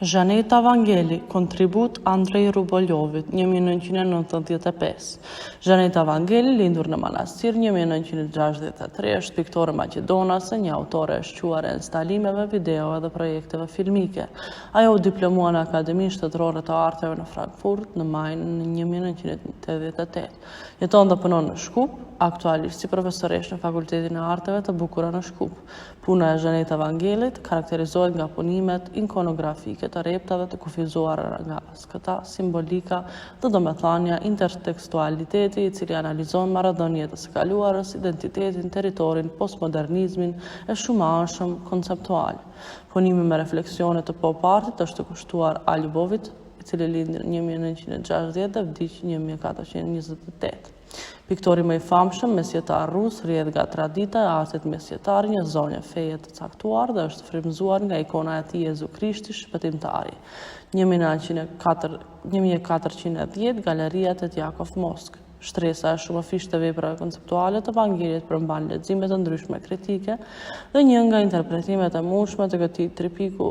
Zhaneta Vangeli, kontribut Andrej Ruboljovit, 1995. Zhaneta Vangeli, lindur në Manastir 1963, është piktore maqedonase, një autore e shquar e instalimeve, videove dhe projekteve filmike. Ajo u diplomua në Akademinë Shtetërore të Arteve në Frankfurt në majin në 1988. Jeton dhe punon në Shkup, aktualisht si profesoresh në Fakultetin e Arteve të Bukura në Shkup. Puna e Zhaneta Vangelit karakterizohet nga punimet ikonografike të reptave të kufizuara nga skëta, simbolika dhe domethënia intertekstualiteti i cili analizon marrëdhëniet e së kaluarës, identitetin, territorin, postmodernizmin e shumëanshëm konceptual. Punimi me refleksione të pop artit është kushtuar A. Ljubovit, i cili lindi në 1960 dhe vdiq 1428. Piktori më i famshëm mesjetar rus rrjedh nga tradita e artit mesjetar, një zonjë feje të caktuar dhe është frymëzuar nga ikona e tij Jezu Krishti Shpëtimtari. 1410 Galeria Tet Jakov Mosk. Shtresa e shumëfishtë të veprave konceptuale të Vangelit përmban lexime të ndryshme kritike dhe një nga interpretimet e mundshme të këtij tripiku